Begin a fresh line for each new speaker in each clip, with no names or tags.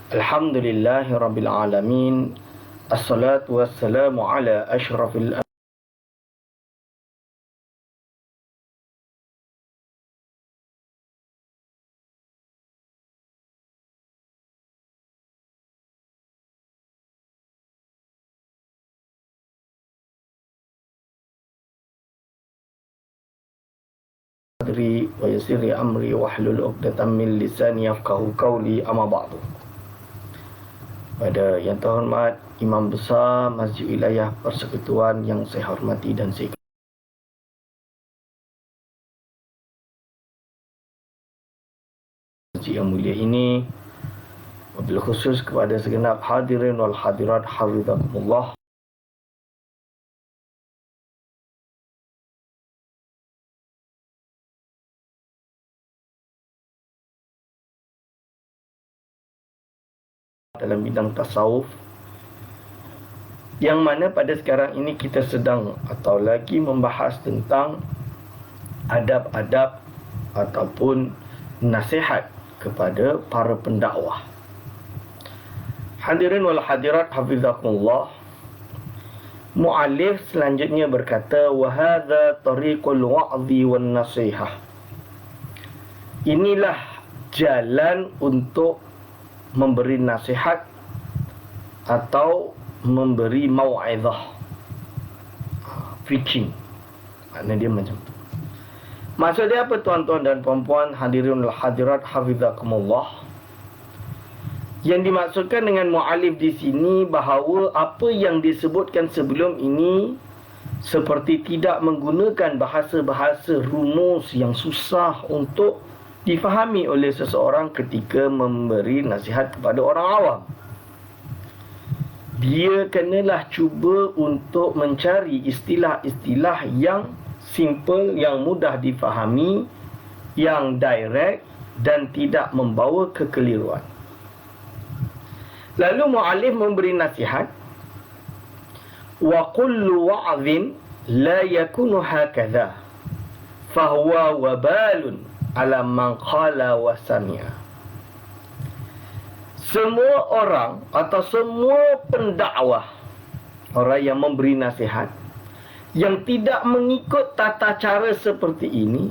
Alhamdulillahi Rabbil Alamin. Assalatu wassalamu ala ashrafil adri wa yasiri amri wahlul 'uqdatam min lisani yafqahu qawli, amma ba'du. Pada yang terhormat Imam Besar Masjid Wilayah Persekutuan yang saya hormati dan saya masjid yang mulia ini, wabil khusus kepada segenap hadirin wal hadirat hafizakumullah. Dalam bidang tasawuf, yang mana pada sekarang ini kita sedang atau lagi membahas tentang adab-adab ataupun nasihat kepada para pendakwah. Hadirin wal hadirat hafizakumullah, muallif selanjutnya berkata, wa hadza tariqul wa'dhi wan nasihah. Inilah jalan untuk memberi nasihat atau memberi mau'izah, preaching. Maknanya dia macam tu. Maksud dia apa, tuan-tuan dan puan-puan hadirin wal hadirat hafizakumullah? Yang dimaksudkan dengan mu'alif di sini bahawa apa yang disebutkan sebelum ini, seperti tidak menggunakan bahasa-bahasa rumus yang susah untuk difahami oleh seseorang ketika memberi nasihat kepada orang awam. Dia kenalah cuba untuk mencari istilah-istilah yang simple, yang mudah difahami, yang direct dan tidak membawa kekeliruan. Lalu mu'alif memberi nasihat, wa kullu wa'dhin la yakunu hakadha fahuwa wabalun ala man qala wa sami'a. Semua orang atau semua pendakwah, orang yang memberi nasihat, yang tidak mengikut tata cara seperti ini,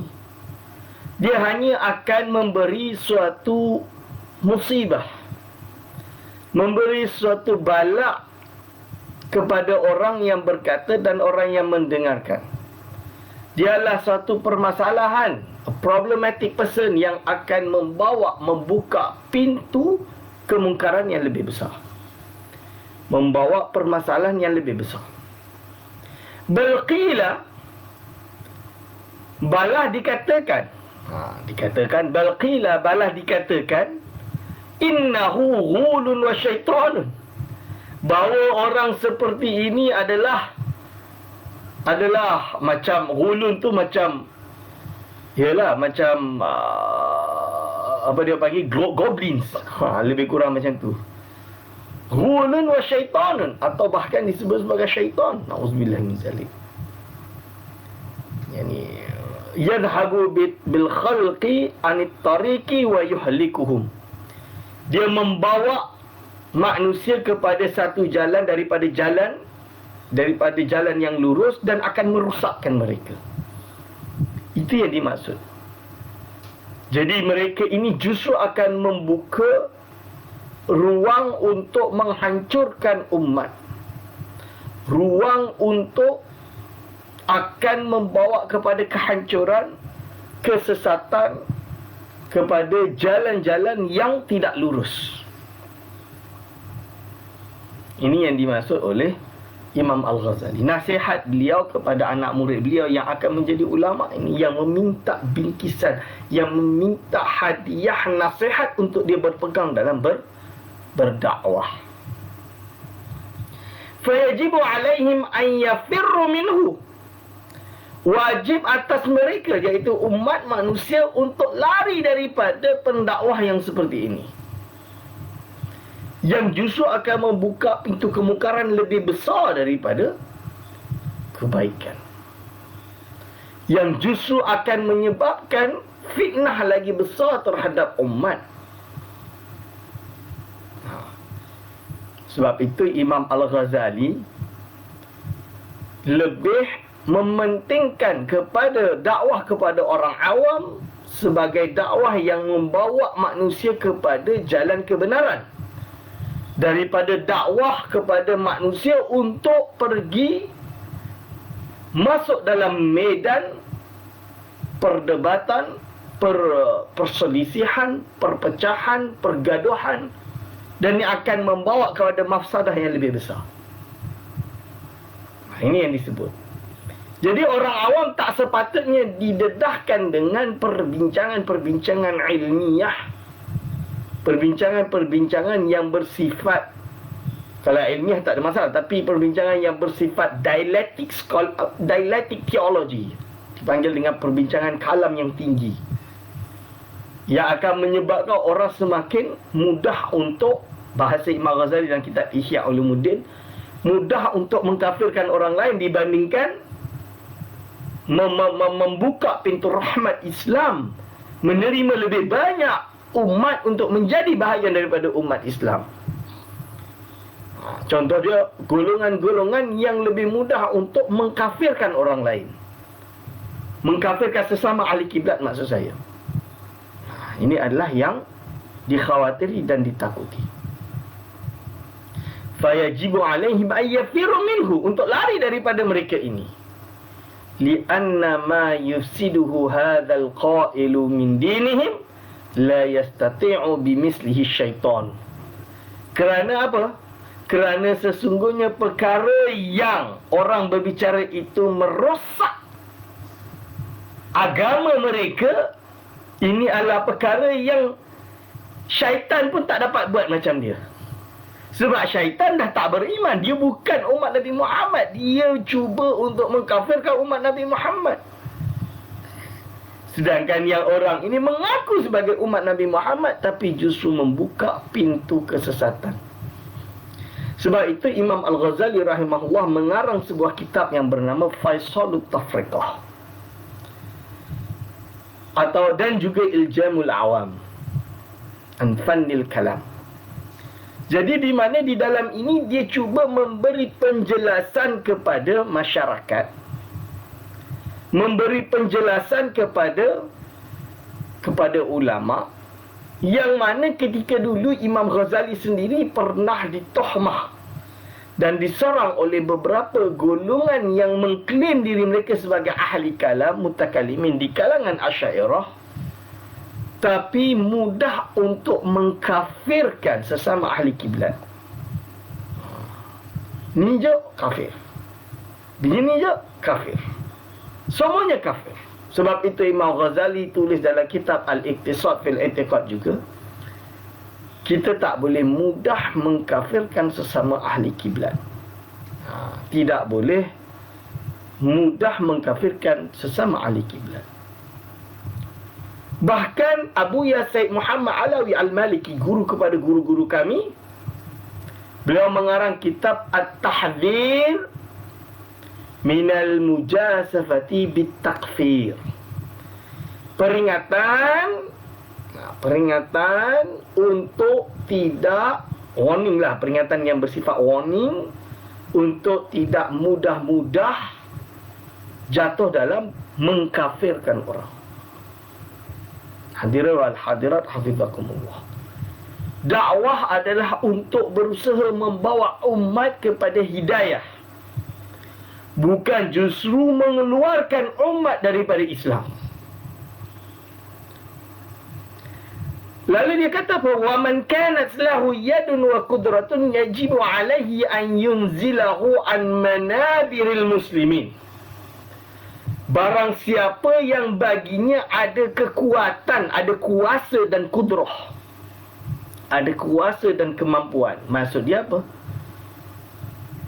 dia hanya akan memberi suatu musibah, memberi suatu bala kepada orang yang berkata dan orang yang mendengarkan. Dialah suatu permasalahan, a problematic person, yang akan membuka pintu kemungkaran yang lebih besar, membawa permasalahan yang lebih besar. Balqila, balah dikatakan, balqila, balah dikatakan, innahu ghulun wa syaitanun, bahawa orang seperti ini adalah macam ghulun tu, macam macam apa dia panggil, goblins, lebih kurang macam tu. Ghulun wa syaitanun, atau bahkan disebut sebagai syaitan. Nauzubillah min zalik. Yani yadhabu bil khalqi anit tariqi wa yuhlikuhum. Dia membawa manusia kepada satu jalan daripada jalan yang lurus dan akan merosakkan mereka. Itu yang dimaksud. Jadi mereka ini justru akan membuka ruang untuk menghancurkan umat, ruang untuk akan membawa kepada kehancuran, kesesatan, kepada jalan-jalan yang tidak lurus. Ini yang dimaksud oleh Imam Al-Ghazali. Nasihat beliau kepada anak murid beliau yang akan menjadi ulama ini, yang meminta bingkisan, yang meminta hadiah nasihat untuk dia berpegang dalam berdakwah. Fayajibu alaihim an yafirru minhu. Wajib atas mereka, iaitu umat manusia, untuk lari daripada pendakwah yang seperti ini, yang justru akan membuka pintu kemungkaran lebih besar daripada kebaikan, yang justru akan menyebabkan fitnah lagi besar terhadap umat. Sebab itu Imam Al-Ghazali lebih mementingkan kepada dakwah kepada orang awam sebagai dakwah yang membawa manusia kepada jalan kebenaran, daripada dakwah kepada manusia untuk pergi masuk dalam medan perdebatan, perselisihan, perpecahan, pergaduhan, dan ini akan membawa kepada mafsadah yang lebih besar. Ini yang disebut. Jadi orang awam tak sepatutnya didedahkan dengan perbincangan-perbincangan ilmiah, perbincangan-perbincangan yang bersifat, kalau ilmiah tak ada masalah, tapi perbincangan yang bersifat dialektik teologi, dipanggil dengan perbincangan kalam yang tinggi, yang akan menyebabkan orang semakin mudah untuk, bahasa Imam Ghazali dalam kitab Ihya Ulumuddin, mudah untuk mengkafirkan orang lain dibandingkan membuka pintu rahmat Islam, menerima lebih banyak umat untuk menjadi bahagian daripada umat Islam. Contoh dia, golongan-golongan yang lebih mudah untuk mengkafirkan orang lain, mengkafirkan sesama ahli kiblat maksud saya. Ini adalah yang dikhawatiri dan ditakuti. Fayajibu alaihim ayyafiru minhu, untuk lari daripada mereka ini. Lianna ma yufsiduhu hadzal qailu min dinihim la yastati'u bimislihi syaitan. Kerana apa? Kerana sesungguhnya perkara yang orang berbicara itu merosak agama mereka, ini adalah perkara yang syaitan pun tak dapat buat macam dia. Sebab syaitan dah tak beriman. Dia bukan umat Nabi Muhammad. Dia cuba untuk mengkafirkan umat Nabi Muhammad. Sedangkan yang orang ini mengaku sebagai umat Nabi Muhammad, tapi justru membuka pintu kesesatan. Sebab itu Imam Al-Ghazali rahimahullah mengarang sebuah kitab yang bernama Faisalut Tafriqah, dan juga Iljamul Awam an Fannil Kalam. Jadi di mana di dalam ini dia cuba memberi penjelasan kepada masyarakat, memberi penjelasan kepada ulama, yang mana ketika dulu Imam Ghazali sendiri pernah ditohmah dan diserang oleh beberapa golongan yang mengklaim diri mereka sebagai ahli kalam, mutakalimin di kalangan Asy'ariyah, tapi mudah untuk mengkafirkan sesama ahli kiblat. Ni je kafir, begini je kafir, semuanya kafir. Sebab itu Imam Ghazali tulis dalam kitab Al-Iqtisad fil I'tiqad juga, kita tak boleh mudah mengkafirkan sesama ahli kiblat. Tidak boleh mudah mengkafirkan sesama ahli kiblat. Bahkan Abu Said Muhammad Alawi Al-Maliki, guru kepada guru-guru kami, beliau mengarang kitab At-Tahdhir minal mujasafati bit-takfir. Peringatan untuk tidak, warning lah, peringatan yang bersifat warning untuk tidak mudah-mudah jatuh dalam mengkafirkan orang. Hadirin wal hadirat hafizakumullah. Dakwah adalah untuk berusaha membawa umat kepada hidayah, bukan justru mengeluarkan umat daripada Islam. Lalu dia kata apa? Wa man kanat lahu yadun wa qudratun yajibu alaihi an yunzilahu an manabiril muslimin. Barang siapa yang baginya ada kekuatan, ada kuasa dan kudrah, ada kuasa dan kemampuan. Maksud dia apa?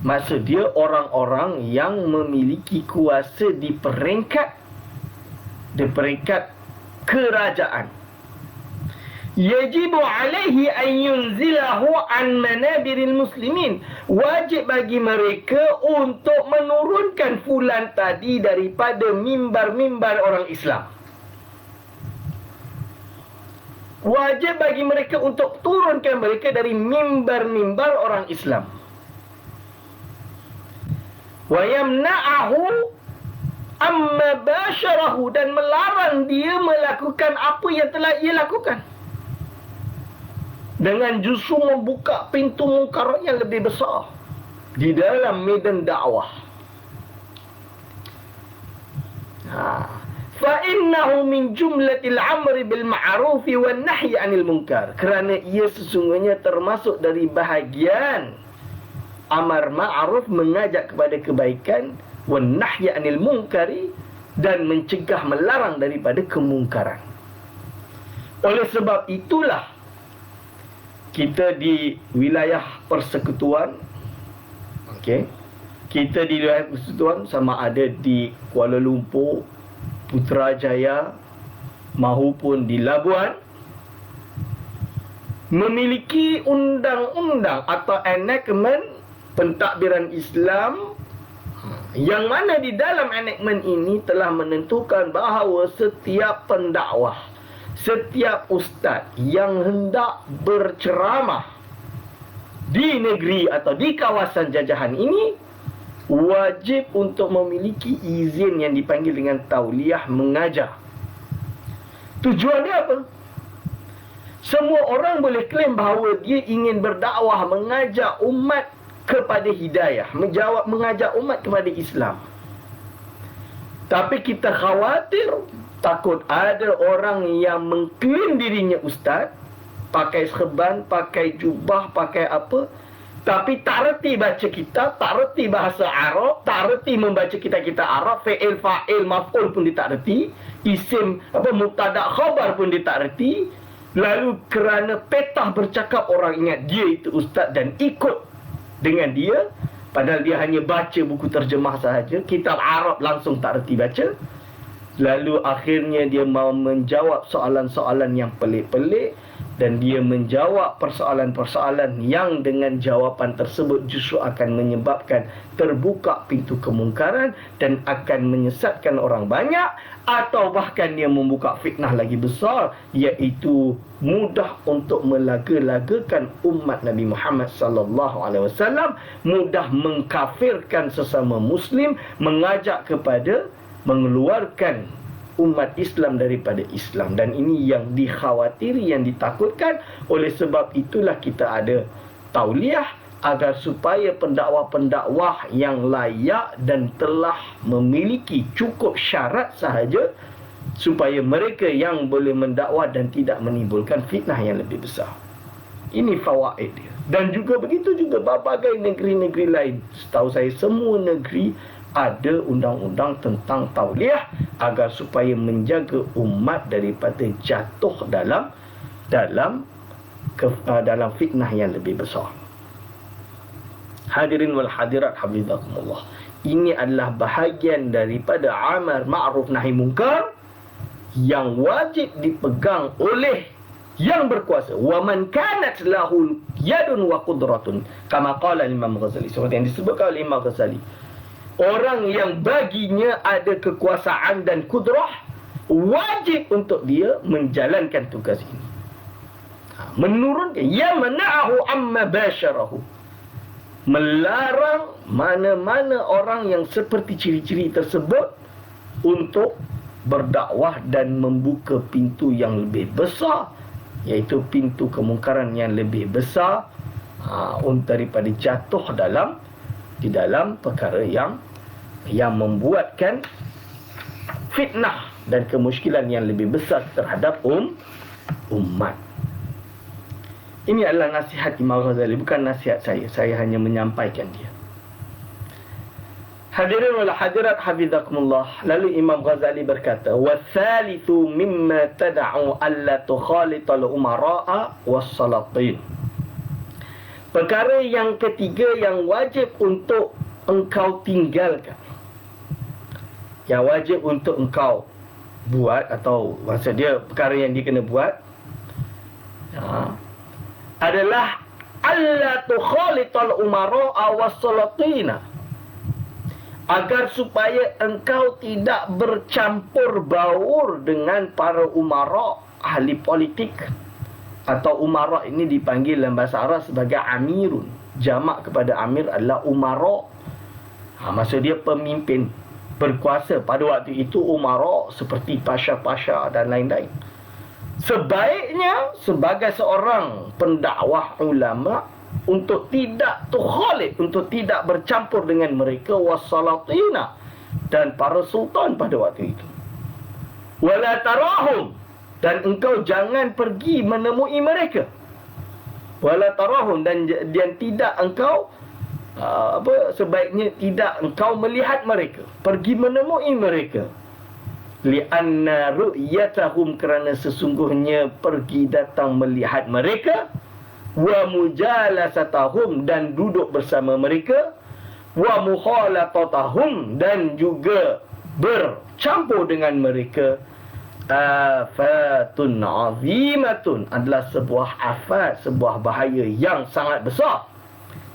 Maksud dia orang-orang yang memiliki kuasa di peringkat kerajaan. Yajibu alaihi an yunzilahu an manabiril muslimin. Wajib bagi mereka untuk menurunkan fulan tadi daripada mimbar-mimbar orang Islam. wajib bagi mereka untuk turunkan mereka dari mimbar-mimbar orang Islam. Wa yamna'ahu amma basharahu, dan melarang dia melakukan apa yang telah ia lakukan, dengan justru membuka pintu mungkar yang lebih besar di dalam medan dakwah. Fa innahu min jumlatil amri bil ma'ruf wan nahyi 'anil munkar, kerana ia sesungguhnya termasuk dari bahagian amar ma'ruf, mengajak kepada kebaikan, wan nahyi 'anil munkari, dan mencegah melarang daripada kemungkaran. Oleh sebab itulah kita di wilayah persekutuan, kita di wilayah persekutuan, sama ada di Kuala Lumpur, Putrajaya maupun di Labuan, memiliki undang-undang atau enactment pentadbiran Islam, yang mana di dalam enactment ini telah menentukan bahawa setiap pendakwah, setiap ustaz yang hendak berceramah di negeri atau di kawasan jajahan ini wajib untuk memiliki izin yang dipanggil dengan tauliah mengajar. Tujuannya apa? Semua orang boleh klaim bahawa dia ingin berdakwah, mengajak umat kepada hidayah, mengajak umat kepada Islam. Tapi kita khawatir, takut ada orang yang mengklaim dirinya ustaz, pakai serban, pakai jubah, pakai apa, tapi tak reti baca kitab, tak reti bahasa Arab, tak reti membaca kitab-kitab Arab, fi'il, fa'il, maf'ul pun dia tak reti, isim, mubtada, khabar pun dia tak reti. Lalu kerana petah bercakap, orang ingat dia itu ustaz dan ikut dengan dia, padahal dia hanya baca buku terjemah sahaja, kitab Arab langsung tak reti baca. Lalu akhirnya dia mahu menjawab soalan-soalan yang pelik-pelik, dan dia menjawab persoalan-persoalan yang dengan jawapan tersebut justru akan menyebabkan terbuka pintu kemungkaran dan akan menyesatkan orang banyak, atau bahkan dia membuka fitnah lagi besar, iaitu mudah untuk melaga-lagakan umat Nabi Muhammad sallallahu alaihi wasallam, mudah mengkafirkan sesama muslim, mengajak kepada mengeluarkan umat Islam daripada Islam. Dan ini yang dikhawatiri, yang ditakutkan. Oleh sebab itulah kita ada tauliah, agar supaya pendakwah-pendakwah yang layak dan telah memiliki cukup syarat sahaja, supaya mereka yang boleh mendakwah dan tidak menimbulkan fitnah yang lebih besar. Ini fawaid dia. Dan juga begitu juga berbagai negeri-negeri lain. Setahu saya semua negeri ada undang-undang tentang tauliah, agar supaya menjaga umat daripada jatuh dalam fitnah yang lebih besar. Hadirin wal hadirat hafizakumullah, ini adalah bahagian daripada amar ma'ruf nahi munkar yang wajib dipegang oleh yang berkuasa. Wa man kanat lahu yadun wa qudratun, kama qala Imam Ghazali, seperti yang disebutkan oleh Imam Ghazali. Orang yang baginya ada kekuasaan dan kudrah, wajib untuk dia menjalankan tugas ini. Menurunkan, ya mana'ahu amma basharahu, melarang mana-mana orang yang seperti ciri-ciri tersebut untuk berdakwah dan membuka pintu yang lebih besar, iaitu pintu kemungkaran yang lebih besar, daripada jatuh di dalam perkara yang membuatkan fitnah dan kemusykilan yang lebih besar terhadap umat. Ini adalah nasihat Imam Ghazali, bukan nasihat saya. Saya hanya menyampaikan dia. Hadirin wal hadirat hafizakumullah. Lalu Imam Ghazali berkata, wa thalithu mimma tad'u alla tukhalital umara'a was-salatin. Perkara yang ketiga yang wajib untuk engkau tinggalkan, yang wajib untuk engkau buat, atau maksud dia perkara yang dia kena buat, adalah alla tukhalital umara'a was-salatina, agar supaya engkau tidak bercampur baur dengan para umara, ahli politik, atau umara ini dipanggil dalam bahasa Arab sebagai amirun. Jamak kepada amir adalah umara. Maksud dia pemimpin berkuasa. Pada waktu itu umara seperti pasha-pasha dan lain-lain. Sebaiknya sebagai seorang pendakwah ulama untuk tidak tukhalid, untuk tidak bercampur dengan mereka, wassalatina, dan para sultan pada waktu itu. Wala tarahum, dan engkau jangan pergi menemui mereka. Wala tarahum, dan tidak engkau sebaiknya tidak engkau melihat mereka, pergi menemui mereka. Li'anna ru'yatahum, kerana sesungguhnya pergi datang melihat mereka, wa mujalasatahum, dan duduk bersama mereka, wa mukhalatatahum, dan juga bercampur dengan mereka, afatun azimatun, adalah sebuah afat, sebuah bahaya yang sangat besar.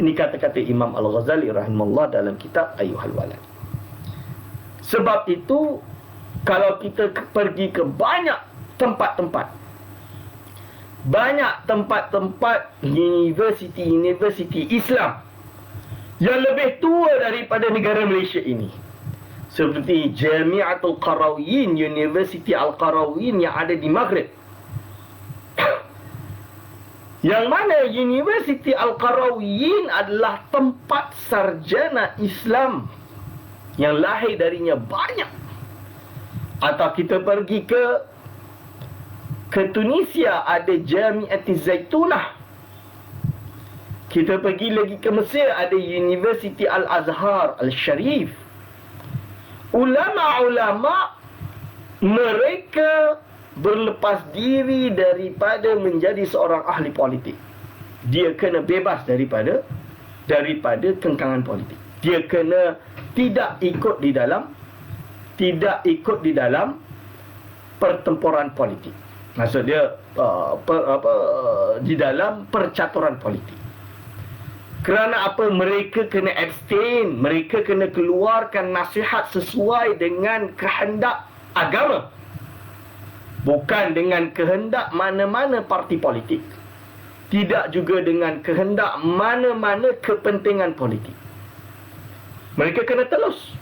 Ini kata-kata Imam Al-Ghazali rahimahullah dalam kitab Ayyuhal Walad. Sebab itu, kalau kita pergi ke banyak tempat-tempat universiti Islam yang lebih tua daripada negara Malaysia ini, seperti Jami'atul Qarawiyyin, Universiti Al-Qarawiyyin yang ada di Maghrib, yang mana Universiti Al-Qarawiyyin adalah tempat sarjana Islam yang lahir darinya banyak. Atau kita pergi ke Tunisia, ada Jami'at Zaitunah. Kita pergi lagi ke Mesir, ada Universiti Al-Azhar Al-Sharif. Ulama-ulama mereka berlepas diri daripada menjadi seorang ahli politik. Dia kena bebas daripada kengkangan politik. Dia kena tidak ikut di dalam pertempuran politik. Maksud dia di dalam percaturan politik. Kerana apa? Mereka kena abstain, mereka kena keluarkan nasihat sesuai dengan kehendak agama, bukan dengan kehendak mana-mana parti politik, tidak juga dengan kehendak mana-mana kepentingan politik. Mereka kena telus.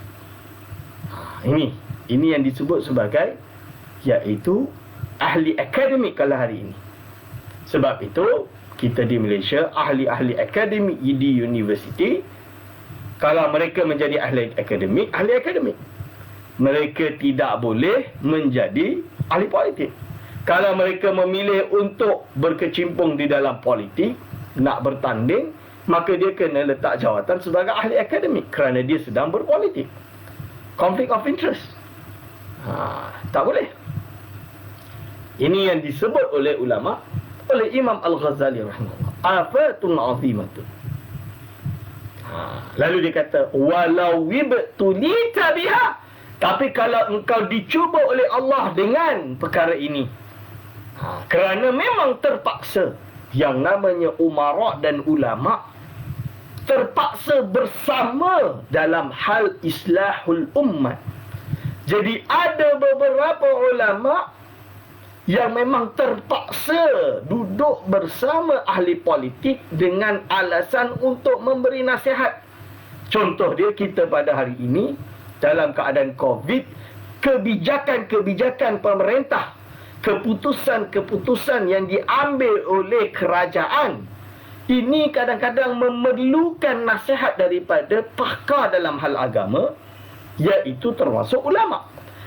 Ini yang disebut sebagai, iaitu ahli akademik kalau hari ini. Sebab itu kita di Malaysia, ahli-ahli akademik di universiti, kalau mereka menjadi ahli akademik, mereka tidak boleh menjadi ahli politik. Kalau mereka memilih untuk berkecimpung di dalam politik, nak bertanding, maka dia kena letak jawatan sebagai ahli akademik kerana dia sedang berpolitik. Conflict of interest. Tak boleh. Ini yang disebut oleh ulama, oleh Imam Al-Ghazali rahimahullah, afatun azimatun. Lalu dia kata, walau wibtulita biha, tapi kalau engkau dicuba oleh Allah dengan perkara ini, kerana memang terpaksa, yang namanya umara dan ulama terpaksa bersama dalam hal islahul ummah. Jadi ada beberapa ulama yang memang terpaksa duduk bersama ahli politik dengan alasan untuk memberi nasihat. Contoh dia, kita pada hari ini dalam keadaan COVID, kebijakan-kebijakan pemerintah, keputusan-keputusan yang diambil oleh kerajaan, ini kadang-kadang memerlukan nasihat daripada pakar dalam hal agama, iaitu termasuk ulama.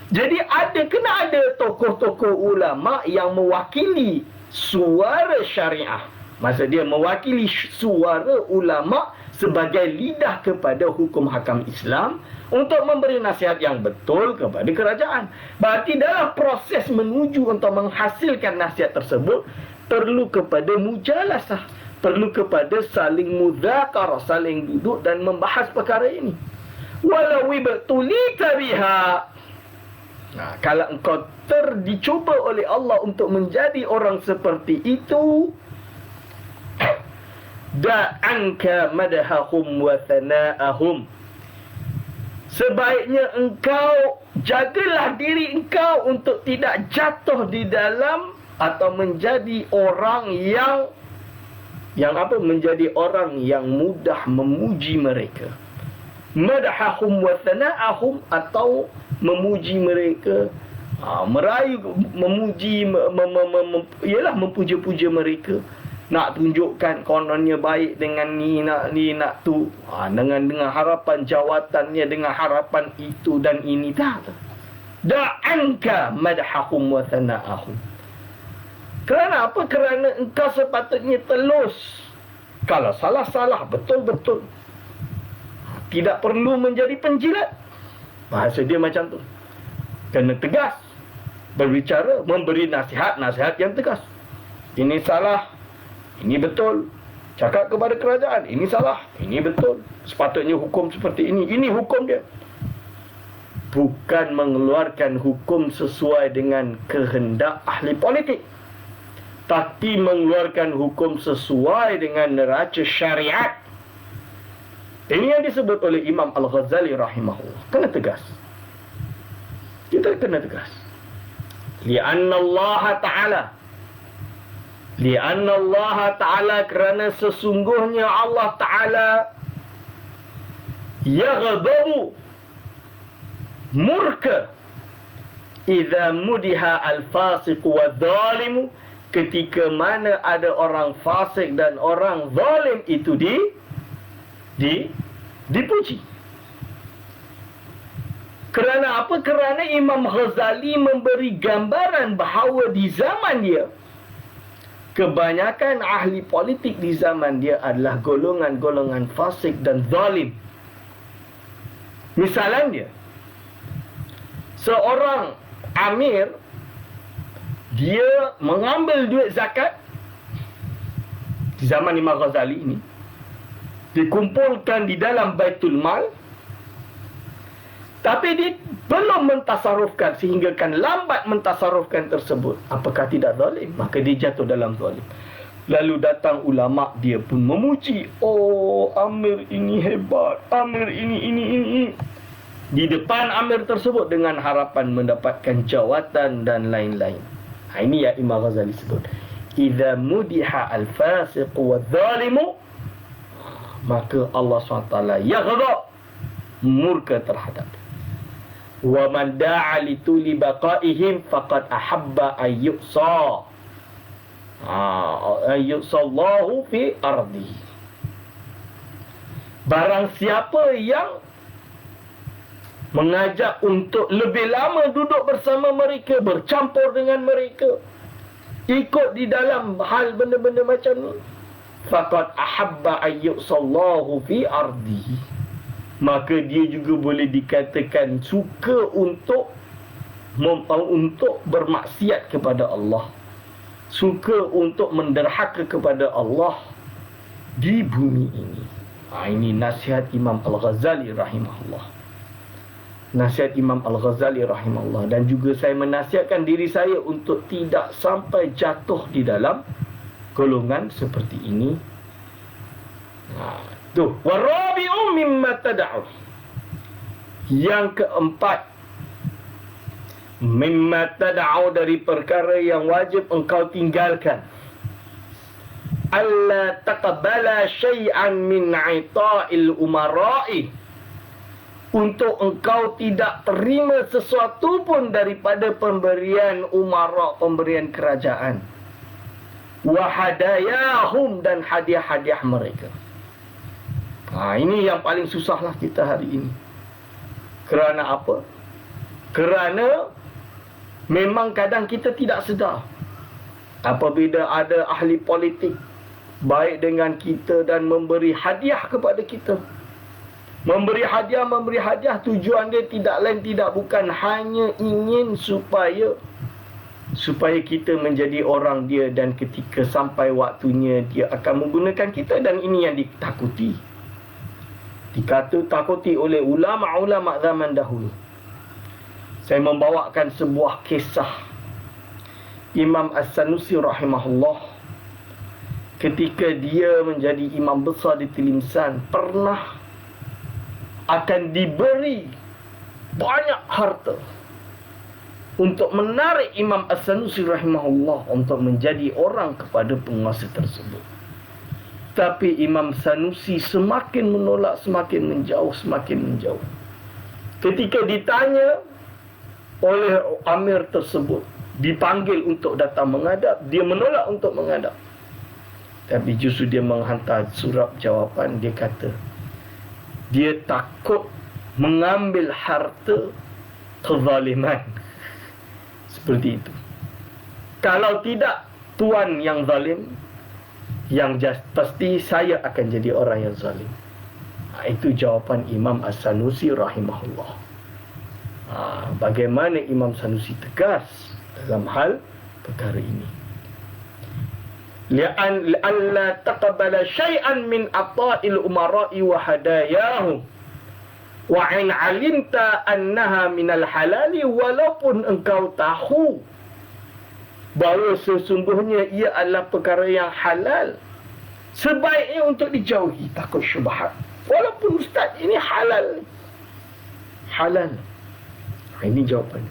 Jadi kena ada tokoh-tokoh ulama yang mewakili suara syariah. Maksud dia mewakili suara ulama sebagai lidah kepada hukum hakam Islam untuk memberi nasihat yang betul kepada kerajaan. Berarti dalam proses menuju untuk menghasilkan nasihat tersebut, perlu kepada mujalasah, perlu kepada saling mudzakarah, saling duduk dan membahas perkara ini. Walau ibtulita biha, kalau engkau dicuba oleh Allah untuk menjadi orang seperti itu, da'anka madahahum wa thana'ahum, sebaiknya engkau jagalah diri engkau untuk tidak jatuh di dalam atau menjadi orang yang apa? Menjadi orang yang mudah memuji mereka. Madahahum wa thana'ahum, atau memuji mereka, merayu, memuji, ialah memuja-puja mereka, nak tunjukkan kononnya baik dengan ni nak tu, dengan harapan jawatannya, dengan harapan itu dan ini. Da'anka madahahum wa thana'ahum. Kerana apa? Kerana engkau sepatutnya telus. Kalau salah-salah, betul-betul. Tidak perlu menjadi penjilat. Bahasa dia macam tu. Kena tegas berbicara, memberi nasihat yang tegas. Ini salah, ini betul. Cakap kepada kerajaan, ini salah, ini betul. Sepatutnya hukum seperti ini hukum dia. Bukan mengeluarkan hukum sesuai dengan kehendak ahli politik, tapi mengeluarkan hukum sesuai dengan neraca syariat. Ini yang disebut oleh Imam Al-Ghazali rahimahullah. Kena tegas. Kita kena tegas. Li'anna Allah Ta'ala, kerana sesungguhnya Allah Ta'ala yaghdabu, murka, idza mudiha al-fasiq wa dhalimu, ketika mana ada orang fasik dan orang zalim itu dipuji. Kerana apa? Kerana Imam Ghazali memberi gambaran bahawa di zaman dia, kebanyakan ahli politik di zaman dia adalah golongan-golongan fasik dan zalim. Misalnya, seorang amir, dia mengambil duit zakat di zaman Imam Ghazali ini, dikumpulkan di dalam Baitul Mal, tapi dia belum mentasarufkan, sehingga kan lambat mentasarufkan tersebut. Apakah tidak zalim? Maka dia jatuh dalam zalim. Lalu datang ulama, dia pun memuji, oh amir ini hebat, amir ini di depan amir tersebut, dengan harapan mendapatkan jawatan dan lain-lain. Ini yang Imam Ghazali sebut, idza mudiha al-fasiq wa dhalimu, maka Allah SWT yaghdab, murka terhadap. Wa man da'a li tuli baqaihim faqad ahabba ayyusa ayyusallahu fi ardi. Barang siapa yang mengajak untuk lebih lama duduk bersama mereka, bercampur dengan mereka, ikut di dalam hal benda-benda macam ni, faqad ahabba ayyusallahu fi ardi, maka dia juga boleh dikatakan suka untuk bermaksiat kepada Allah, suka untuk menderhaka kepada Allah di bumi ini. Ini nasihat Imam Al-Ghazali rahimahullah. Nasihat Imam Al-Ghazali rahimahullah. Dan juga saya menasihatkan diri saya untuk tidak sampai jatuh di dalam golongan seperti ini. Tu, warabi'u mimma tad'u. Yang keempat, mimma tad'u, dari perkara yang wajib engkau tinggalkan. Alla taqbala syai'an min 'ita'il umara'i, untuk engkau tidak terima sesuatu pun daripada pemberian umara, pemberian kerajaan. Wa hadayahum, dan hadiah-hadiah mereka. Ini yang paling susahlah kita hari ini. Kerana apa? Kerana memang kadang kita tidak sedar, apabila ada ahli politik baik dengan kita dan memberi hadiah kepada kita. Memberi hadiah, tujuan dia tidak lain tidak bukan hanya ingin supaya kita menjadi orang dia, dan ketika sampai waktunya dia akan menggunakan kita, dan ini yang ditakuti. Takuti oleh ulama-ulama zaman dahulu. Saya membawakan sebuah kisah Imam As-Sanusi rahimahullah, ketika dia menjadi imam besar di Tilimsan, pernah akan diberi banyak harta. untuk menarik Imam As-Sanusi rahimahullah untuk menjadi orang kepada penguasa tersebut. Tapi Imam Sanusi semakin menolak, semakin menjauh, semakin menjauh. Ketika ditanya oleh Amir tersebut, dipanggil untuk datang menghadap, dia menolak untuk menghadap. Tapi justru dia menghantar surat jawapan, dia kata dia takut mengambil harta kezaliman. Seperti itu. Kalau tidak tuan yang zalim, yang pasti saya akan jadi orang yang zalim. Itu jawapan Imam As-Sanusi rahimahullah. Bagaimana Imam Sanusi tegas dalam hal perkara ini. Li'alla taqbala syai'an min ata'il umara'i wa hadayahum. Wa in 'alimta annaha minal halali, walaupun engkau tahu bahawa sesungguhnya ia adalah perkara yang halal, sebaiknya untuk dijauhi, takut syubhat. Walaupun ustaz ini halal. Ini jawapan.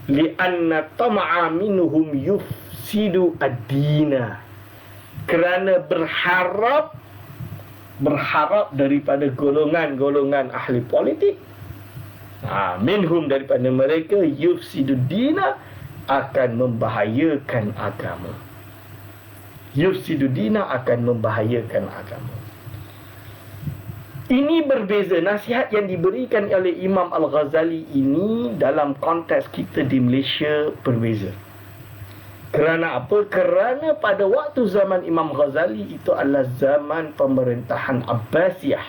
Li'anna tama'a minhum yufsidu ad-dina. Kerana berharap daripada golongan-golongan ahli politik, minhum daripada mereka, yufsidu dina, akan membahayakan agama. Yufsidu dina akan membahayakan agama. Ini berbeza. Nasihat yang diberikan oleh Imam Al-Ghazali ini dalam konteks kita di Malaysia berbeza. Kerana apa? Kerana pada waktu zaman Imam Ghazali itu adalah zaman pemerintahan Abbasiyah,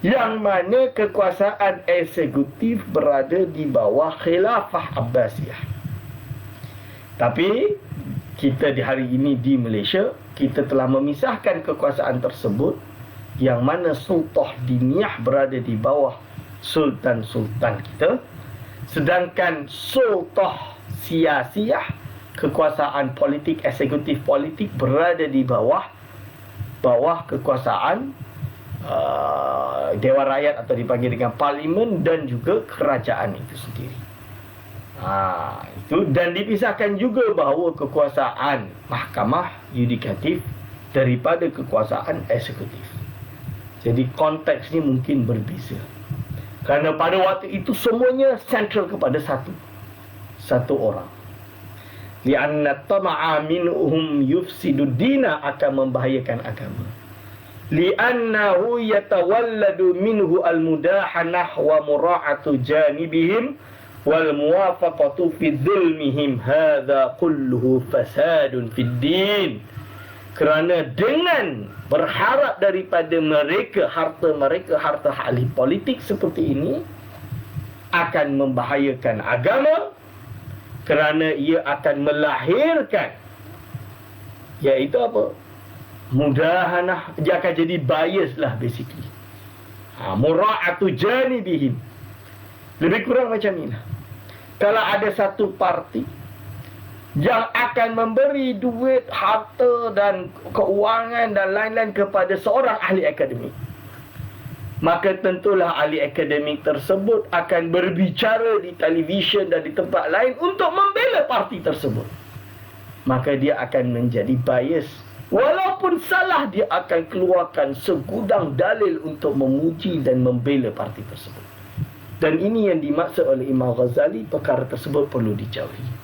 yang mana kekuasaan eksekutif berada di bawah khilafah Abbasiyah. Tapi kita di hari ini di Malaysia, kita telah memisahkan kekuasaan tersebut, yang mana sultah diniyah berada di bawah sultan-sultan kita, sedangkan sultah siasiyah, kekuasaan politik, eksekutif politik, berada di bawah kekuasaan Dewan Rakyat atau dipanggil dengan parlimen dan juga kerajaan itu sendiri. Itu, dan dipisahkan juga bahawa kekuasaan mahkamah yudikatif daripada kekuasaan eksekutif. Jadi konteks ni mungkin berbeza. Kerana pada waktu itu semuanya sentral kepada satu orang. Li'anna tama'a minhum yufsidu dina, akan membahayakan agama. Li'annahu yatawalladu minhu al-mudahanah wa mura'atu janibihim wal muwafaqatu fi dhulmihim. Hadha kulluhu fasadun fid din. Kerana dengan berharap daripada mereka, harta ahli politik seperti ini, akan membahayakan agama, kerana ia akan melahirkan, iaitu apa? Mudahanah. Dia akan jadi bias lah basically. Mura'atu janibihim. Lebih kurang macam ni lah. Kalau ada satu parti yang akan memberi duit, harta dan keuangan dan lain-lain kepada seorang ahli akademik, maka tentulah ahli akademik tersebut akan berbicara di televisyen dan di tempat lain untuk membela parti tersebut. Maka dia akan menjadi bias. Walaupun salah, dia akan keluarkan segudang dalil untuk memuji dan membela parti tersebut. Dan ini yang dimaksud oleh Imam Ghazali, perkara tersebut perlu dijauhi.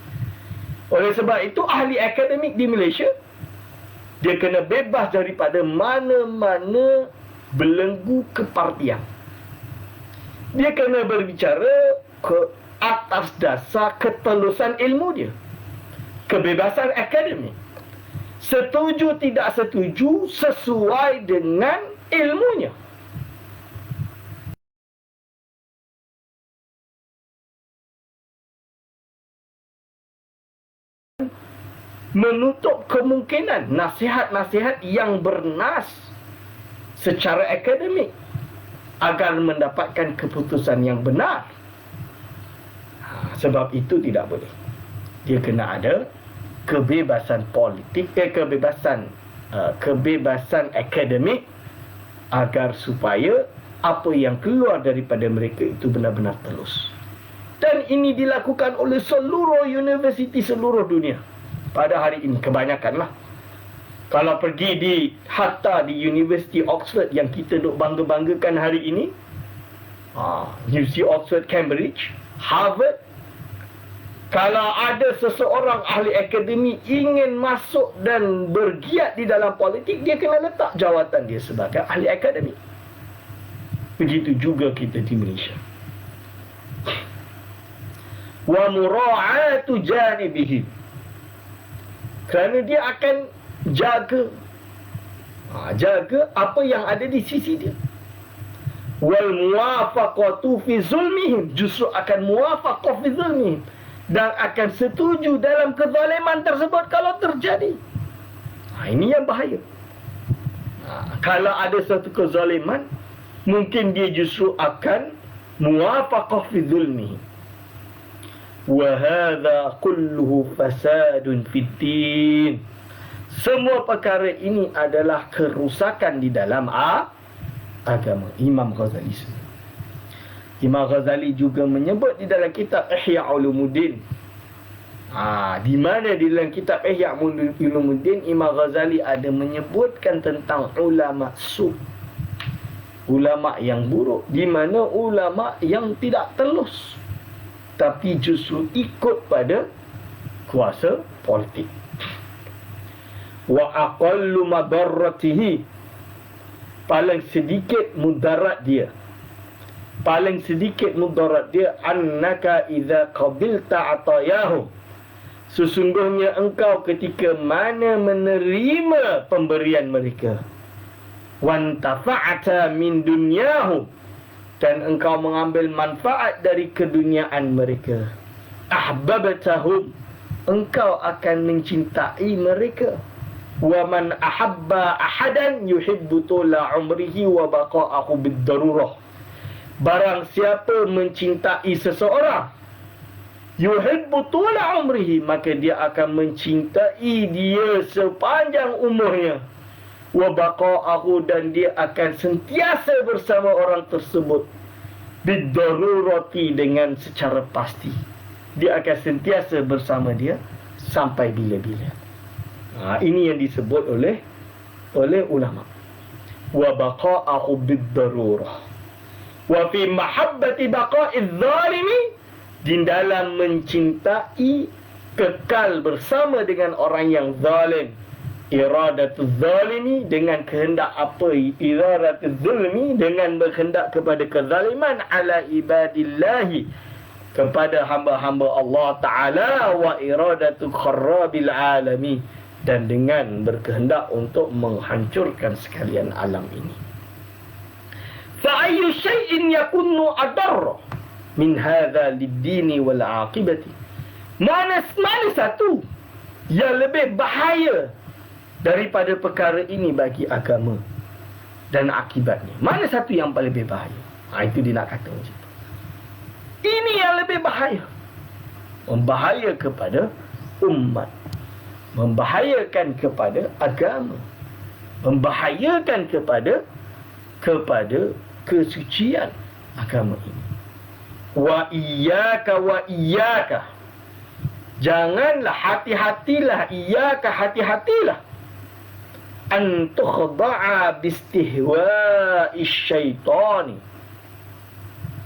Oleh sebab itu, ahli akademik di Malaysia, dia kena bebas daripada mana-mana belenggu kepartian. Dia kena berbicara ke atas dasar ketelusan ilmu dia, kebebasan akademik. Setuju tidak setuju sesuai dengan ilmunya. Menutup kemungkinan nasihat-nasihat yang bernas secara akademik agar mendapatkan keputusan yang benar. Sebab itu tidak boleh. Dia kena ada kebebasan politik, kebebasan akademik, agar supaya apa yang keluar daripada mereka itu benar-benar telus. Dan ini dilakukan oleh seluruh universiti seluruh dunia pada hari ini, kebanyakanlah. Kalau pergi hatta di University Oxford yang kita duk bangga-banggakan hari ini, University Oxford, Cambridge, Harvard, kalau ada seseorang ahli akademi ingin masuk dan bergiat di dalam politik, dia kena letak jawatan dia sebagai ahli akademi. Begitu juga kita di Malaysia. Wa mura'atu janibihi, kerana dia akan jaga apa yang ada di sisi dia. Wal muwafaqatu fi zulmihim, justru akan muwafaqah fi zulmihim, dan akan setuju dalam kezaliman tersebut kalau terjadi. Ini yang bahaya. Kalau ada satu kezaliman, mungkin dia justru akan muwafaqah fi zulmihim. Wa hadha kulluhu fasadun fid din. Semua perkara ini adalah kerusakan di dalam agama. Imam Ghazali. Imam Ghazali juga menyebut di dalam kitab Ihya Ulumuddin. Di mana di dalam kitab Ihya Ulumuddin Imam Ghazali ada menyebutkan tentang ulama su, ulama yang buruk, di mana ulama yang tidak telus tapi justru ikut pada kuasa politik. Wa aqallu madarratihi, paling sedikit mudarat dia, paling sedikit mudarat dia, annaka idza qabilta atayahu, sesungguhnya engkau ketika mana menerima pemberian mereka, wantafa'ata min dunyahu, dan engkau mengambil manfaat dari keduniaan mereka, ahbabtahum, engkau akan mencintai mereka. Wa man ahabba ahadan yuhibbu tula umrihi wa baqa'ahu bid-darurah, barang siapa mencintai seseorang, yuhibbu tula umrihi, maka dia akan mencintai dia sepanjang umurnya, wa baqa'ahu, dan dia akan sentiasa bersama orang tersebut, bid-darurati, dengan secara pasti dia akan sentiasa bersama dia sampai bila-bila. Ini yang disebut oleh ulama. Wa baqa'ahu bid-darurah. Wa fi mahabbati baqa'iz zalimi, di dalam mencintai kekal bersama dengan orang yang zalim. Iradatuz zalimi, dengan kehendak apa? Iradatuz zulmi, dengan berkehendak kepada kezaliman, ala ibadillahi, kepada hamba-hamba Allah Ta'ala, wa iradatu kharrabil alami, dan dengan berkehendak untuk menghancurkan sekalian alam ini. Fa ayyu syai'in yakunu adarra min hadha lid-dini wal 'aqibati, mana satu yang lebih bahaya daripada perkara ini bagi agama dan akibatnya? Mana satu yang paling lebih bahaya? Itu dia nak kata macam tu. Ini yang lebih bahaya, membahaya kepada umat, membahayakan kepada agama, membahayakan kepada kesucian agama ini. Wa iyyaka, janganlah, hati-hatilah, iyyaka, hati-hatilah, an tukhda'a bistihwa'i syaitani,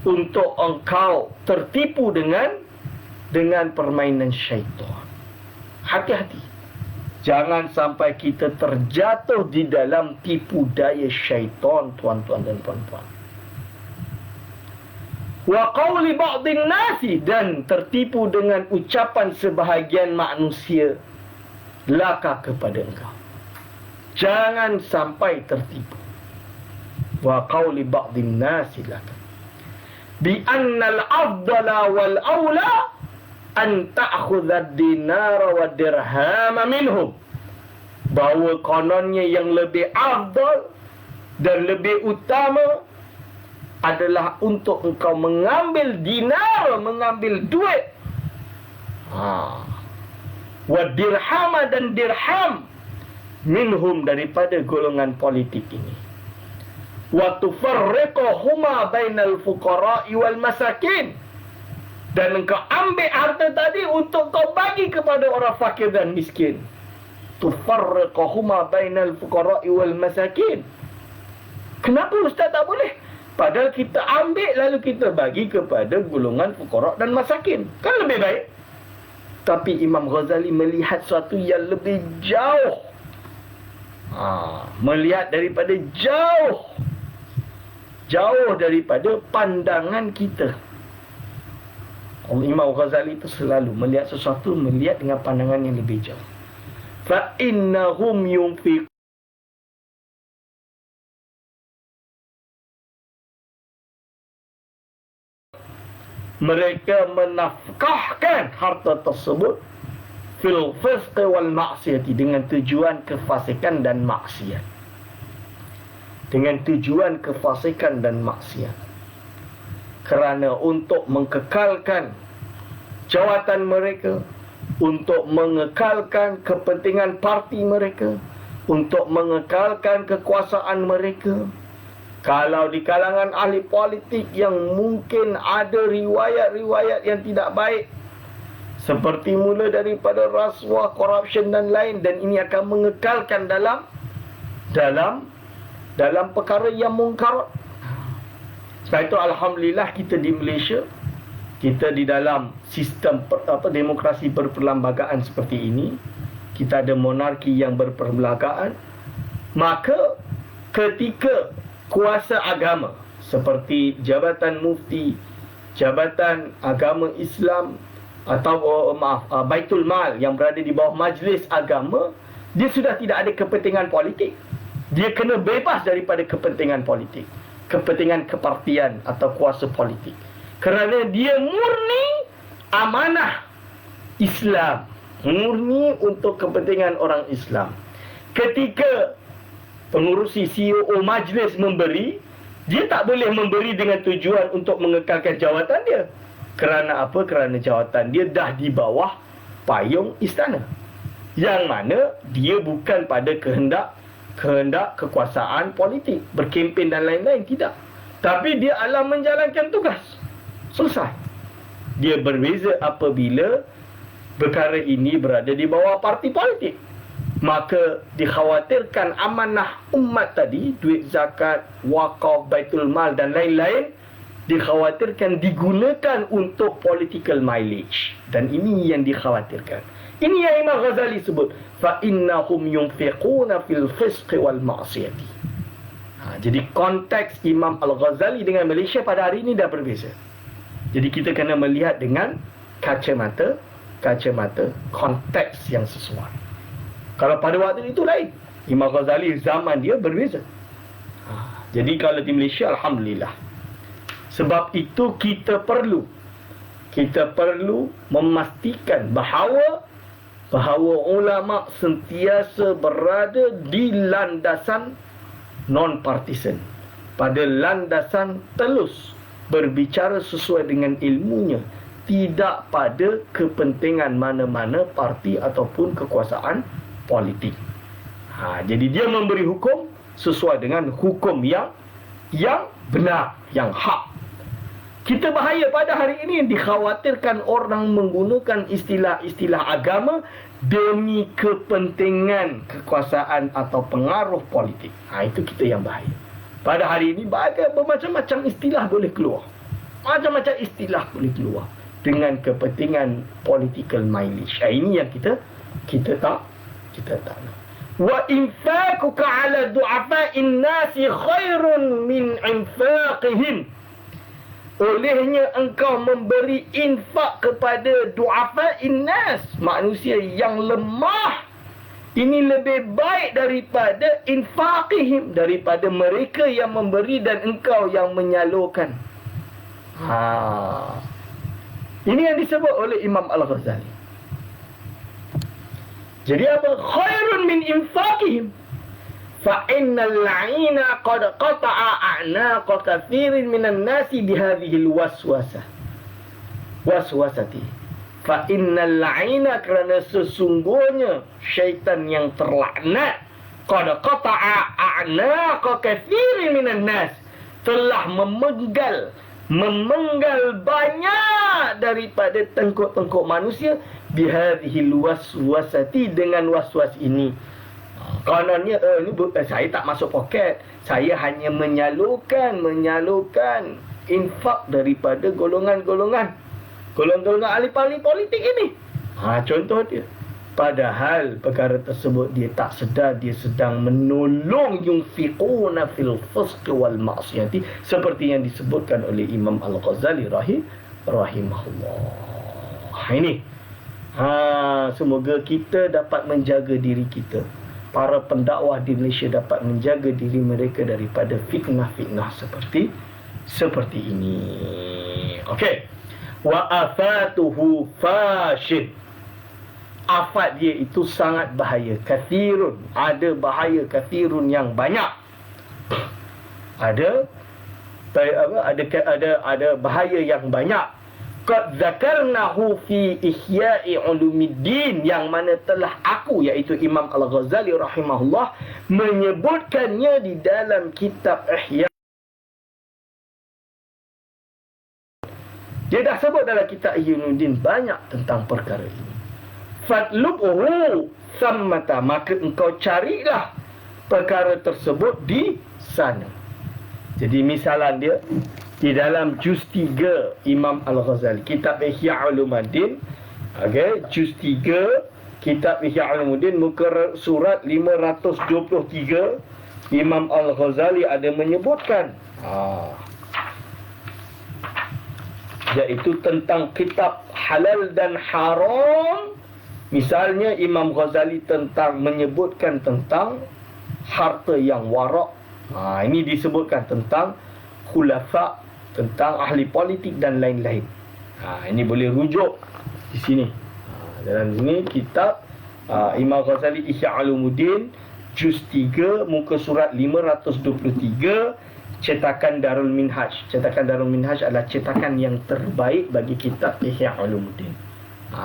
untuk engkau tertipu dengan permainan syaitan. Hati-hati, jangan sampai kita terjatuh di dalam tipu daya syaitan, tuan-tuan dan puan-puan. Wa qawli ba'dhin nasi, dan tertipu dengan ucapan sebahagian manusia laka kepada engkau. Jangan sampai tertipu. Wa qawli ba'dhin nasi laka bi annal afdala wal awla an ta'khudha ad-dinara wa dirhama minhum, bahawa kononnya yang lebih afdal dan lebih utama adalah untuk engkau mengambil dinar, mengambil duit, wa dirhama, dan dirham, minhum, daripada golongan politik ini, wa tufarriquhuma bainal fuqara'i wal masakin, Dan engkau ambil harta tadi untuk kau bagi kepada orang fakir dan miskin. Tufarriquhuma bainal fuqara'i wal masakin. Kenapa ustaz tak boleh? Padahal kita ambil lalu kita bagi kepada golongan fuqara' dan masakin. Kan lebih baik. Tapi Imam Ghazali melihat sesuatu yang lebih jauh. Melihat daripada jauh. Jauh daripada pandangan kita. Imam Ghazali itu selalu melihat sesuatu, melihat dengan pandangan yang lebih jauh. فَإِنَّهُمْ يُنْفِقُونَ mereka menafkahkan harta tersebut fil fisq wal maksiyati, dengan tujuan kefasikan dan maksiat. Dengan tujuan kefasikan dan maksiat. Kerana untuk mengekalkan jawatan mereka, untuk mengekalkan kepentingan parti mereka, untuk mengekalkan kekuasaan mereka. Kalau di kalangan ahli politik yang mungkin ada riwayat-riwayat yang tidak baik, seperti mula daripada rasuah, corruption dan lain, dan ini akan mengekalkan dalam perkara yang mungkar. Sebab itu alhamdulillah kita di Malaysia, kita di dalam sistem demokrasi berperlembagaan seperti ini, kita ada monarki yang berperlembagaan. Maka ketika kuasa agama seperti Jabatan Mufti, Jabatan Agama Islam atau Baitul Mal yang berada di bawah majlis agama, dia sudah tidak ada kepentingan politik. Dia kena bebas daripada kepentingan politik, kepentingan kepartian atau kuasa politik. Kerana dia murni amanah Islam, murni untuk kepentingan orang Islam. Ketika pengurusi CEO majlis memberi, dia tak boleh memberi dengan tujuan untuk mengekalkan jawatan dia. Kerana apa? Kerana jawatan dia dah di bawah payung istana, yang mana dia bukan pada kehendak kekuasaan politik, berkempen dan lain-lain, tidak. Tapi dia adalah menjalankan tugas. Selesai. Dia berbeza apabila perkara ini berada di bawah parti politik. Maka dikhawatirkan amanah umat tadi, duit zakat, wakaf, baitul mal dan lain-lain, dikhawatirkan digunakan untuk political mileage. Dan ini yang dikhawatirkan. Ini yang Imam Ghazali sebut, فَإِنَّهُمْ يُنْفِقُونَ فِي الْفِسْقِ وَالْمَعْصِيَةِ. Jadi konteks Imam Al-Ghazali dengan Malaysia pada hari ini dah berbeza. Jadi kita kena melihat dengan kacamata konteks yang sesuai. Kalau pada waktu itu lain. Imam Ghazali zaman dia berbeza. Jadi kalau di Malaysia, alhamdulillah. Sebab itu kita perlu memastikan bahawa ulama sentiasa berada di landasan non-partisan, pada landasan telus berbicara sesuai dengan ilmunya, tidak pada kepentingan mana-mana parti ataupun kekuasaan politik. Jadi dia memberi hukum sesuai dengan hukum yang benar, yang hak. Kita bahaya pada hari ini, dikhawatirkan orang menggunakan istilah-istilah agama demi kepentingan kekuasaan atau pengaruh politik. Itu kita yang bahaya. Pada hari ini bermacam-macam istilah boleh keluar. Macam-macam istilah boleh keluar dengan kepentingan political mileage. Ini yang kita tak nak. Wa infaquka 'ala du'afa'in nasi khairun min infaqihim. Olehnya engkau memberi infak kepada du'afa'in nas, manusia yang lemah, ini lebih baik daripada infaqihim, daripada mereka yang memberi dan engkau yang menyalurkan. Ini yang disebut oleh Imam Al-Ghazali. Jadi apa? Khairun min infaqihim. Fa innal la'ina qad qata'a a'naqa kathirin minan nasi bihadhihi waswasati. Fa innal la'ina, kerana sesungguhnya syaitan yang terlaknat, qad qata'a a'naqa kathirin minan nas, telah memenggal banyak selamat daripada tengkuk-tengkuk manusia bihadhil waswasati, dengan waswas ini. Kononnya saya tak masuk poket, saya hanya menyalurkan infak daripada golongan ahli politik ini. Contoh dia. Padahal perkara tersebut dia tak sedar dia sedang menolong yunfiquna fil fusq wal ma'siyati, seperti yang disebutkan oleh Imam Al-Ghazali rahimahullah. Ini. Semoga kita dapat menjaga diri kita. Para pendakwah di Malaysia dapat menjaga diri mereka daripada fitnah-fitnah seperti ini. Okey. Wa afatuhu fashid. Afat dia itu sangat bahaya. Kathirun, ada bahaya kathirun yang banyak. Ada bahaya yang banyak. Qad zakarnahu fi ihya'i ulumiddin, yang mana telah aku, iaitu Imam Al-Ghazali rahimahullah, menyebutkannya di dalam kitab Ihya. Dia dah sebut dalam kitab Ihya Ulumuddin banyak tentang perkara ini. Fatlubhu sammata, maka engkau carilah perkara tersebut di sana. Jadi misalan dia di dalam juz 3 Imam Al-Ghazali, kitab Ihya Ulumuddin, juz 3 kitab Ihya Ulumuddin, muka surat 523, Imam Al-Ghazali ada menyebutkan iaitu tentang kitab halal dan haram. Misalnya Imam Ghazali menyebutkan tentang harta yang warak. Ini disebutkan tentang khulafa, tentang ahli politik dan lain-lain. Ini boleh rujuk di sini. Dalam sini kitab Imam Ghazali Ihya Ulumuddin juz 3 muka surat 523, cetakan Darul Minhaj. Cetakan Darul Minhaj adalah cetakan yang terbaik bagi kitab Ihya Ulumuddin.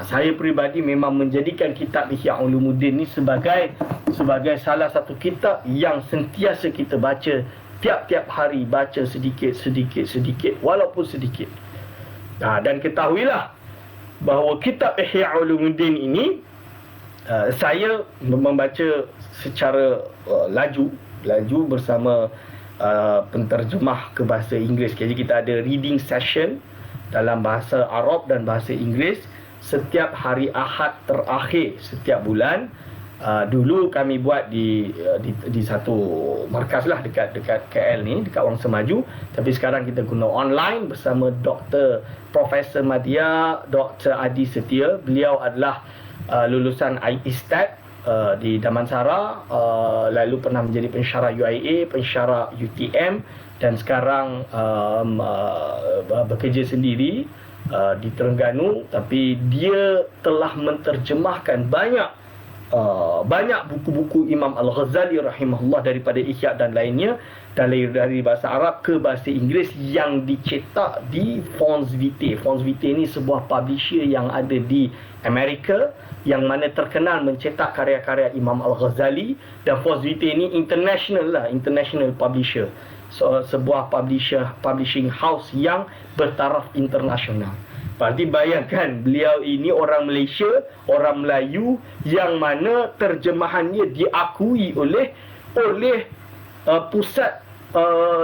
Saya peribadi memang menjadikan kitab Ihya Ulumuddin ni sebagai salah satu kitab yang sentiasa kita baca tiap-tiap hari, baca sedikit walaupun sedikit. Dan ketahuilah bahawa kitab Ihya Ulumuddin ini saya membaca secara laju bersama penterjemah ke bahasa Inggeris. Jadi kita ada reading session dalam bahasa Arab dan bahasa Inggeris setiap hari Ahad terakhir setiap bulan. Dulu kami buat di satu markas lah dekat KL ni, dekat Wang Semaju. Tapi sekarang kita guna online bersama Dr. Profesor Madya, Dr. Adi Setia. Beliau adalah lulusan ISTAT di Damansara, lalu pernah menjadi pensyarah UIA, pensyarah UTM, dan sekarang bekerja sendiri di Terengganu. Tapi dia telah menterjemahkan banyak buku-buku Imam Al-Ghazali rahimahullah daripada Ihya dan lainnya dari bahasa Arab ke bahasa Inggeris yang dicetak di Fons Vitae. Fons Vitae ni sebuah publisher yang ada di Amerika yang mana terkenal mencetak karya-karya Imam Al-Ghazali, dan Fons Vitae ni international publisher. So, sebuah publishing house yang bertaraf internasional. Berarti bayangkan, beliau ini orang Malaysia, orang Melayu, yang mana terjemahannya diakui oleh pusat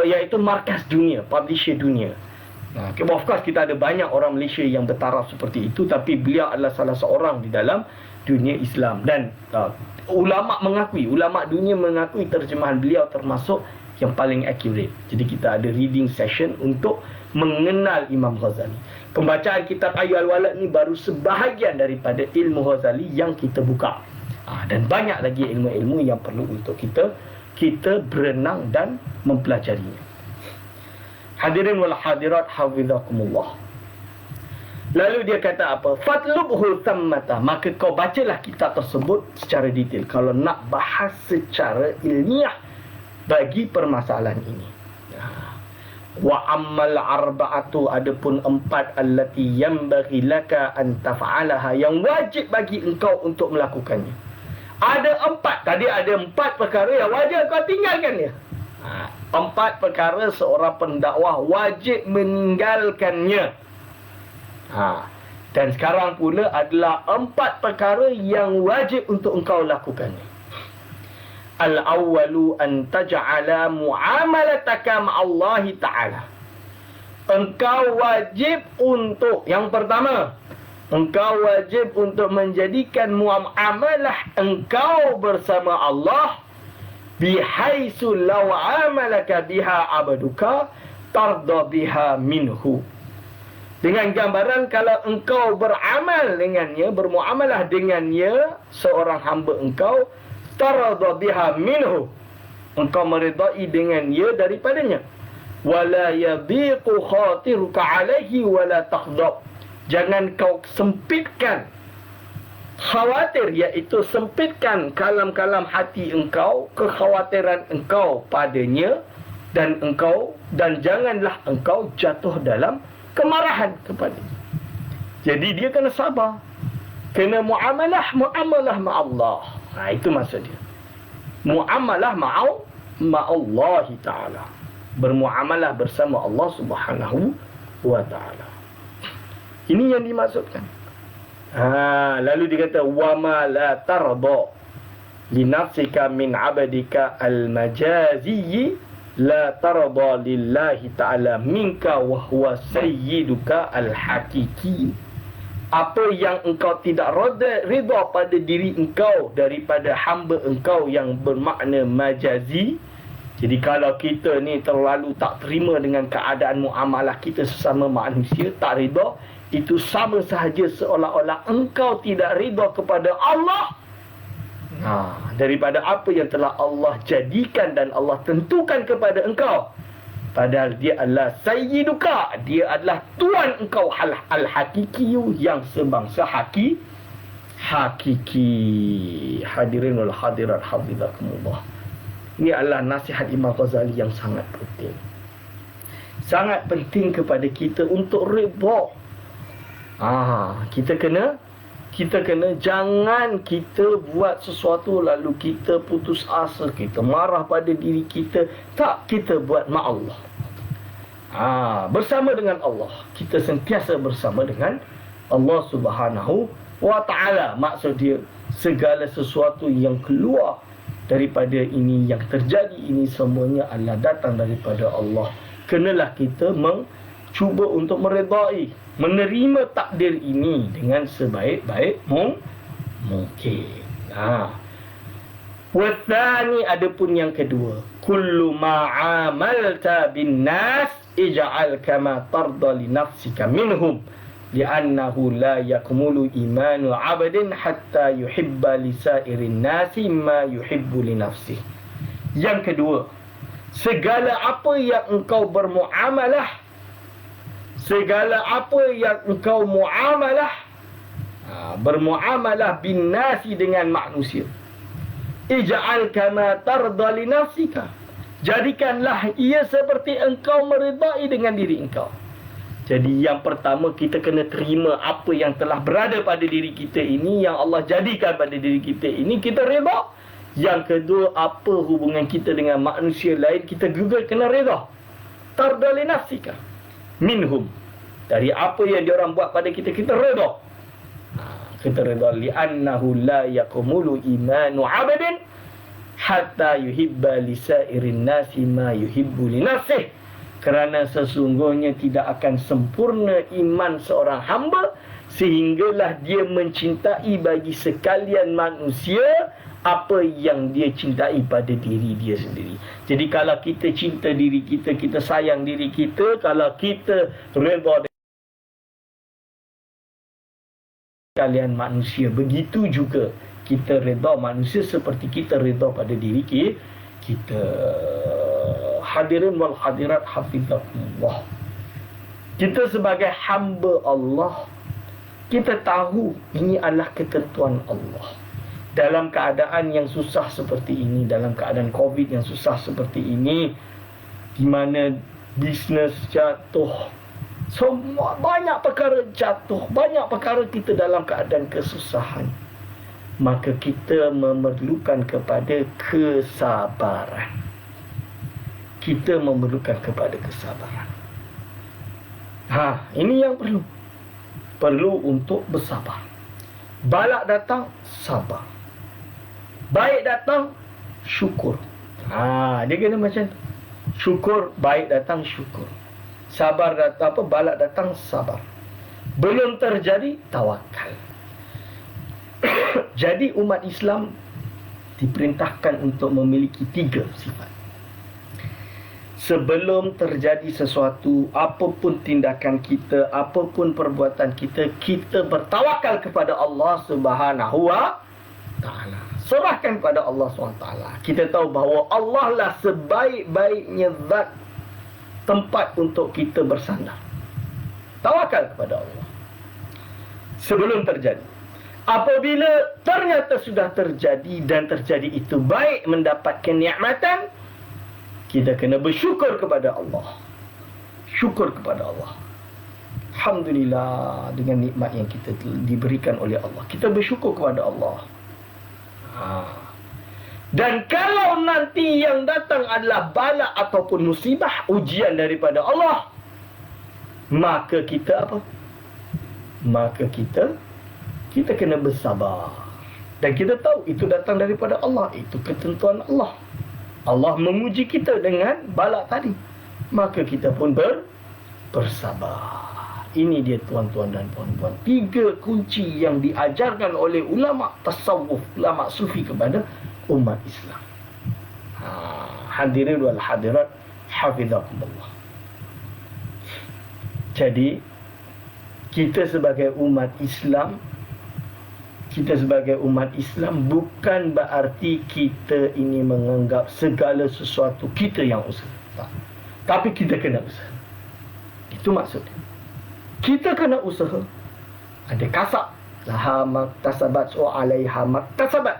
iaitu markas dunia, publisher dunia. Of course kita ada banyak orang Malaysia yang bertaraf seperti itu, tapi beliau adalah salah seorang di dalam dunia Islam. Dan ulama dunia mengakui terjemahan beliau termasuk yang paling accurate. Jadi kita ada reading session untuk mengenal Imam Ghazali. Pembacaan kitab Ayu Al-Walad ni baru sebahagian daripada ilmu Ghazali yang kita buka. Dan banyak lagi ilmu-ilmu yang perlu untuk kita berenang dan mempelajarinya. Hadirin wal hadirat hafizakumullah. Lalu dia kata apa? Fatlubhu thammata, maka kau bacalah kitab tersebut secara detail kalau nak bahas secara ilmiah bagi permasalahan ini. Wa ammal arba'atu, adapun 4 allati yanbaghi laka an taf'alaha, yang wajib bagi engkau untuk melakukannya. Ada 4. Tadi ada 4 perkara yang wajib kau tinggalkan dia. 4 perkara seorang pendakwah wajib meninggalkannya. Dan sekarang pula adalah 4 perkara yang wajib untuk engkau lakukan. Al-awwalu an taj'ala mu'amalataka ma'allahi ta'ala. Engkau wajib untuk, yang pertama, engkau wajib untuk menjadikan muamalah engkau bersama Allah bihaitsu law amalaka biha abaduka tarda biha minhu. Dengan gambaran kalau engkau beramal dengannya, bermuamalah dengannya, seorang hamba engkau, tarda biha minhu, engkau meridai dengannya daripadanya. Wala yadhiqu khatiruka alaihi wala taghdab. Jangan kau sempitkan khawatir, iaitu sempitkan kalam-kalam hati engkau, kekhawatiran engkau padanya, dan janganlah engkau jatuh dalam kemarahan kepadanya. Jadi dia kena sabar, kena muamalah ma'allah. Itu maksud dia. Muamalah ma'allahi ta'ala, bermuamalah bersama Allah Subhanahu wa ta'ala. Ini yang dimaksudkan. Lalu dia kata wa ma la tarda li nafsika min 'abdika al-majazi la tarda lillahi ta'ala minka wa huwa sayyiduka al-hakiki. Apa yang engkau tidak redha pada diri engkau daripada hamba engkau yang bermakna majazi. Jadi kalau kita ni terlalu tak terima dengan keadaan muamalah kita sesama manusia, tak redha, itu sama sahaja seolah-olah engkau tidak redha kepada Allah daripada apa yang telah Allah jadikan dan Allah tentukan kepada engkau. Padahal dia adalah sayyiduka, dia adalah tuan engkau al-hakiki, yang sebangsa hakiki. Hadirin wal hadirat hafizakumullah. Ini adalah nasihat Imam Ghazali yang sangat penting. Sangat penting kepada kita untuk redha. Kita kena jangan kita buat sesuatu lalu kita putus asa, kita marah pada diri kita. Tak, kita buat ma'allah. Bersama dengan Allah. Kita sentiasa bersama dengan Allah Subhanahu wa ta'ala. Maksud dia, segala sesuatu yang keluar daripada ini, yang terjadi ini, semuanya adalah datang daripada Allah. Kenalah kita cuba untuk meredai, menerima takdir ini dengan sebaik-baik mungkin. Wathani, adapun yang kedua, kullu ma'amalta bin nas ij'al kama tarda li nafsika minhum li'annahu la yakmulu imanu 'abdin hatta yuhibba li sa'irin nasi ma yuhibbu li nafsihi. Yang kedua, segala apa yang engkau bermuamalah, bermuamalah bin nasi dengan manusia, ij'al kama tarda li nafsika, jadikanlah ia seperti engkau meridai dengan diri engkau. Jadi yang pertama, kita kena terima apa yang telah berada pada diri kita ini, yang Allah jadikan pada diri kita ini, kita redha. Yang kedua, apa hubungan kita dengan manusia lain, kita juga kena redha. Tarda li nafsika minhum, dari apa yang diorang buat pada kita, kita redha. Kita redha li'annahu la yakmulu imanu 'abdin hatta yuhibba li sa'irin nasi ma yuhibbu li nafsihi. Kerana sesungguhnya tidak akan sempurna iman seorang hamba sehinggalah dia mencintai bagi sekalian manusia apa yang dia cintai pada diri dia sendiri. Jadi kalau kita cinta diri kita, kita sayang diri kita, kalau kita redha dengan sekalian manusia, begitu juga kita redha manusia seperti kita redha pada diri kita. Hadirin wal hadirat hafizakumullah. Kita sebagai hamba Allah, kita tahu ini adalah ketentuan Allah. Dalam keadaan yang susah seperti ini, dalam keadaan COVID yang susah seperti ini, di mana bisnes jatuh, semua banyak perkara jatuh, banyak perkara kita dalam keadaan kesusahan, maka kita memerlukan kepada kesabaran. Kita memerlukan kepada kesabaran. Ini yang perlu. perlu untuk bersabar. Balak datang, sabar. Baik datang, syukur. Dia kena macam tu. Syukur, baik datang, syukur. Sabar datang, balak datang, sabar. Belum terjadi, tawakal. Jadi umat Islam diperintahkan untuk memiliki 3 sifat. Sebelum terjadi sesuatu, apapun tindakan kita, apapun perbuatan kita, kita bertawakal kepada Allah Subhanahu wa Ta'ala. Serahkan kepada Allah SWT. Kita tahu bahawa Allah lah sebaik-baiknya zat, tempat untuk kita bersandar. Tawakal kepada Allah sebelum terjadi. Apabila ternyata sudah terjadi dan terjadi itu baik, mendapat kenikmatan, kita kena bersyukur kepada Allah. Syukur kepada Allah. Alhamdulillah dengan nikmat yang kita diberikan oleh Allah. Kita bersyukur kepada Allah. Dan kalau nanti yang datang adalah bala ataupun musibah, ujian daripada Allah, maka kita apa? Maka kita kena bersabar. Dan kita tahu itu datang daripada Allah. Itu ketentuan Allah. Allah menguji kita dengan bala tadi. Maka kita pun bersabar. Ini dia tuan-tuan dan puan-puan. 3 kunci yang diajarkan oleh ulama tasawuf, ulama sufi kepada umat Islam. Hadirin wal hadirat, hafizakumullah. Jadi, kita sebagai umat Islam bukan berarti kita ini menganggap segala sesuatu kita yang usaha. Tak. Tapi kita kena usaha. Itu maksudnya. Kita kena usaha. Ada kasab. Laha maktasabat wa alaiha maktasabat.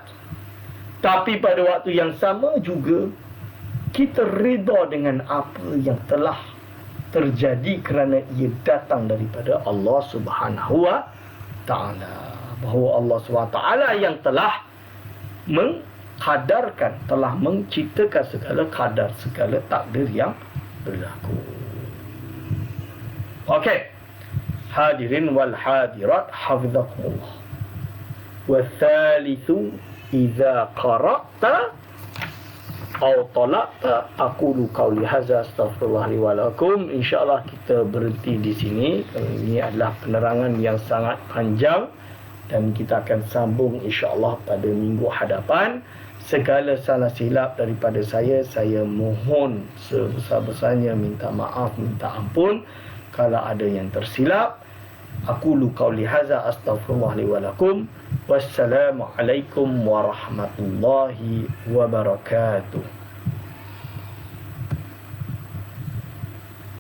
Tapi pada waktu yang sama juga, kita reda dengan apa yang telah terjadi kerana ia datang daripada Allah Subhanahu wa Ta'ala. Bahawa Allah SWT yang telah mengkadarkan, telah menciptakan segala kadar, segala takdir yang berlaku. Okey. Hadirin wal hadirat, hafizakumullah. Wa thalithu, idza qara'ta aw talaqta aqulu qawli hadza astaghfirullah li wa lakum. InsyaAllah kita berhenti di sini. Ini adalah penerangan yang sangat panjang. Dan kita akan sambung insya-Allah pada minggu hadapan. Segala salah silap daripada saya mohon sebesar-besarnya minta maaf, minta ampun kalau ada yang tersilap. Aqulu qauli hadza astaghfirullah li wa lakum. Wassalamu alaikum warahmatullahi wabarakatuh.